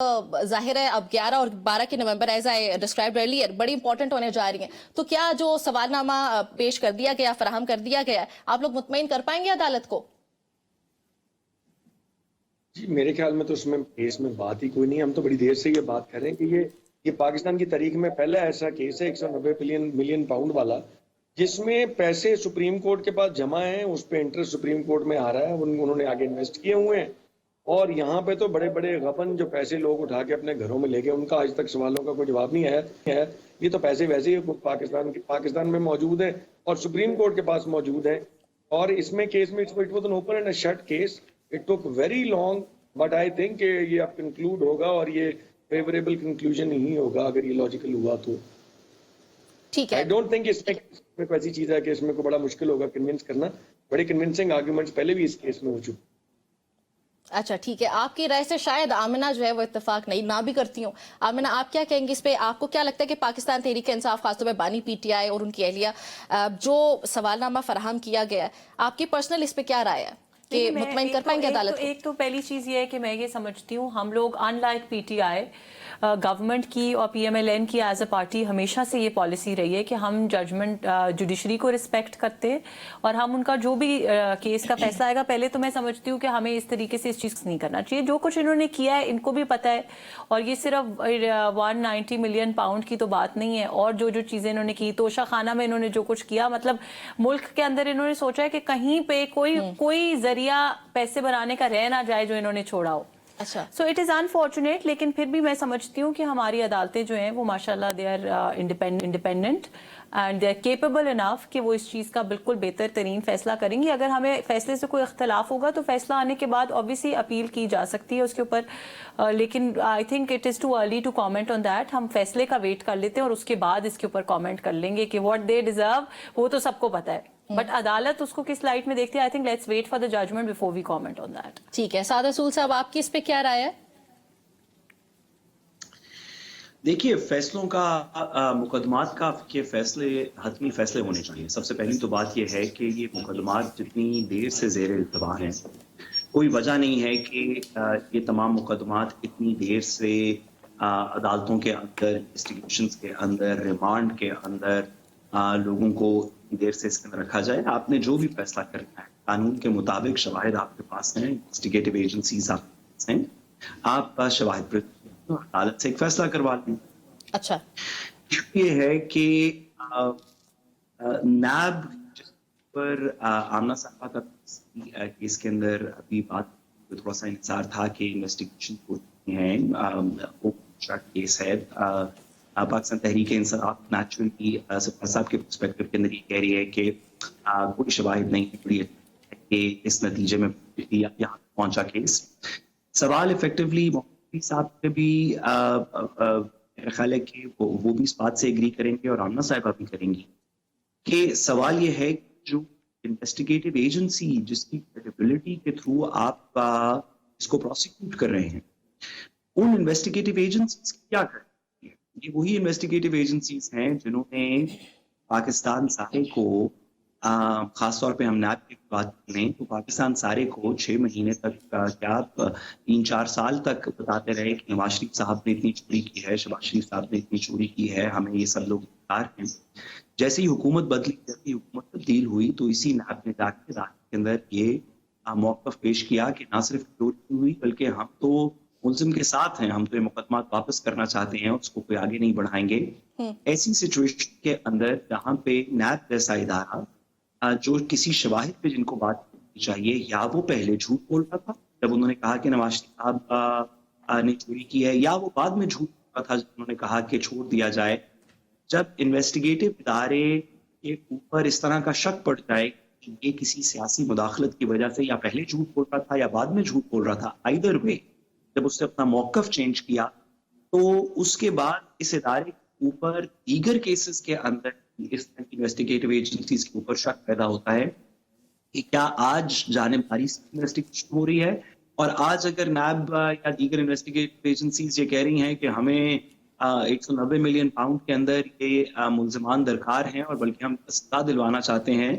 जाहिर है अब 11 और 12 की नवंबर एज आई डिस्क्राइब्ड अर्लियर बड़ी इंपॉर्टेंट होने जा रही हैं, तो क्या जो सवालनामा पेश कर दिया गया, फराहम कर दिया गया है, आप लोग मुतमईन कर पाएंगे अदालत को? जी, मेरे ख्याल में तो उसमें केस में बात ही कोई नहीं है। हम तो बड़ी देर से ये बात कर रहे हैं कि ये पाकिस्तान की तारीख में पहला ऐसा केस है 190 मिलियन पाउंड वाला, जिसमें पैसे सुप्रीम कोर्ट के पास जमा हैं, उस पे इंटरेस्ट सुप्रीम कोर्ट में आ रहा है, उन्होंने आगे इन्वेस्ट किए हुए हैं। और यहाँ पे तो बड़े बड़े गबन जो पैसे लोग उठा के अपने घरों में ले गए, उनका आज तक सवालों का कोई जवाब नहीं आया है। ये तो पैसे वैसे ही पाकिस्तान में मौजूद है और सुप्रीम कोर्ट के पास मौजूद है। और इसमें केस में it was an open and shut case. It took very long, but I think ये अब कंक्लूड होगा और ये फेवरेबल कंक्लूजन ही होगा अगर ये लॉजिकल हुआ तो। ठीक है, आई डोंट थिंक इसमें कोई ऐसी चीज है कि इसमें को बड़ा मुश्किल होगा कन्विंस करना। बड़े कन्विंसिंग आर्गुमेंट्स पहले भी इस केस में हो चुके। अच्छा ठीक है, आपकी राय से शायद आमिना जो है वो इत्तेफाक नहीं ना भी करती हूँ। आमिना, आप क्या कहेंगे इस पे? आपको क्या लगता है कि पाकिस्तान तहरीक इंसाफ, खासतौर पर बानी पीटीआई और उनकी अहलिया, जो सवालनामा फराहम किया गया है, आपकी पर्सनल इस पे क्या राय है कि मुतमईन कर पाएंगे अदालत को? एक तो पहली चीज ये है कि मैं ये समझती हूँ हम लोग अनलाइक पीटीआई गवर्नमेंट की और पीएमएलएन की एज अ पार्टी हमेशा से ये पॉलिसी रही है कि हम जजमेंट जुडिशरी को रिस्पेक्ट करते हैं और हम उनका जो भी केस का फैसला आएगा, पहले तो मैं समझती हूँ कि हमें इस तरीके से इस चीज नहीं करना चाहिए। जो कुछ इन्होंने किया है इनको भी पता है और ये सिर्फ 190 मिलियन पाउंड की तो बात नहीं है। और जो जो चीजें इन्होंने की, तोशा खाना में इन्होंने जो कुछ किया, मतलब मुल्क के अंदर इन्होंने सोचा है कि कहीं पे कोई जरिया पैसे बनाने का रह ना जाए जो इन्होंने छोड़ा हो। अच्छा, सो इट इज़ अनफॉर्चुनेट, लेकिन फिर भी मैं समझती हूँ कि हमारी अदालतें जो हैं वो माशाल्लाह they are independent and they are capable enough कि वो इस चीज़ का बिल्कुल बेहतर तरीन फैसला करेंगी। अगर हमें फैसले से कोई इख्तलाफ होगा तो फैसला आने के बाद ऑब्वियसली अपील की जा सकती है उसके ऊपर, लेकिन I think it is too early to comment on that. हम फैसले का वेट कर लेते हैं और उसके बाद इसके ऊपर कॉमेंट कर लेंगे कि व्हाट दे डिजर्व, वो तो सबको पता है, बट अदालत उसको किस लाइट में देखती है। I think let's wait for the judgement before we comment on that. ठीक है, साद रसूल साहब, आपकी इस पे क्या राय है? देखिए, फैसलों का मुकदमात का के फैसले हतमी फैसले होने चाहिए। सबसे पहली तो बात यह है कि ये मुकदमात जितनी देर से ज़ेर इल्तवा हैं, कोई वजह नहीं है कि ये तमाम मुकदमात इतनी देर से अदालतों के अंदर, इन्वेस्टिगेशंस के अंदर, रिमांड के अंदर लोगों को देर से इसके अंदर रखा जाए। आपने जो भी फैसला करना है कानून के मुताबिक, शवाहिद आपके पास हैं, इन्वेस्टिगेटिव एजेंसीज आपके पास हैं, आप शवाहिद पर अदालत से एक फैसला करवा लें। अच्छा, ये है कि नैब पर आमना साहबा का केस के अंदर अभी बात थोड़ा सा इंतजार था कि इन्वेस्टिगेशन होती है, वो केस है। पाकिस्तान तहरीक इंसाफ नेचुरली साहब के पर्सपेक्टिव के अंदर ये कह रही है कि कोई शवाहिद नहीं जुड़ी है कि इस नतीजे में यहाँ पहुंचा केस। सवाल इफेक्टिवली मुफ्ती साहब से भी मेरा ख्याल है कि वो भी इस बात से एग्री करेंगे और आमना साहिबा भी करेंगी कि सवाल ये है जो इन्वेस्टिगेटिव एजेंसी जिसकी क्रेडिबिलिटी के थ्रू आप इसको प्रोसिक्यूट कर रहे हैं, उन इन्वेस्टिगेटिव एजेंसीज क्या कर रही है? ये वही इन्वेस्टिगेटिव एजेंसीज हैं जिन्होंने पाकिस्तान सारे को, खासतौर पे हम नैब की बात करें तो पाकिस्तान सारे को 6 महीने तक, क्या 3-4 साल तक बताते रहे कि नवाज शरीफ साहब ने इतनी चोरी की है, शहबाज शरीफ साहब ने इतनी चोरी की है, हमें ये सब लोग गिरफ्तार हैं। जैसे ही हुकूमत बदली, जैसे ही हुकूमत तब्दील हुई तो इसी नैब ने जाके रात के अंदर ये मौक़िफ़ पेश किया कि ना सिर्फ चोरी हुई बल्कि हम तो मुल्ज़िम के साथ हैं, हम तो ये मुकदमा वापस करना चाहते हैं, उसको कोई आगे नहीं बढ़ाएंगे। ऐसी सिचुएशन के अंदर जहाँ पे नैब जैसा इदारा जो किसी शवाहिद पे जिनको बात करनी चाहिए, या वो पहले झूठ बोल रहा था जब उन्होंने कहा कि नवाज शरीफ साहब ने चोरी की है, या वो बाद में झूठ बोल रहा था जब उन्होंने कहा कि छोड़ दिया जाए। जब इन्वेस्टिगेटिव इदारे के ऊपर इस तरह का शक पड़ जाए कि ये किसी सियासी मुदाखलत की वजह से या पहले झूठ बोल रहा था या बाद में झूठ बोल रहा था, आइदर वे जब उसने अपना मौक़िफ़ चेंज किया तो उसके बाद इस इदारे के ऊपर दीगर केसेस के अंदर इस इन्वेस्टिगेटिव एजेंसीज के ऊपर शक पैदा होता है कि क्या आज जानिबदारी से इन्वेस्टिगेशन हो रही है, और आज अगर नैब या दीगर इन्वेस्टिगेटिव एजेंसीज ये कह रही हैं कि हमें 190 मिलियन पाउंड के अंदर ये मुल्ज़िमान दरकार हैं और बल्कि हम सज़ा दिलवाना चाहते हैं,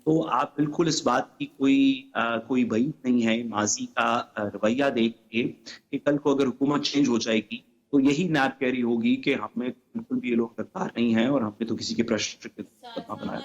तो आप बिल्कुल इस बात की कोई वही नहीं है माजी का रवैया देख के कि कल को अगर हुकूमत चेंज हो जाएगी तो यही नैब कैरी होगी कि हमें बिल्कुल भी ये लोग सरकार नहीं है और हमने तो किसी के प्रश्न बना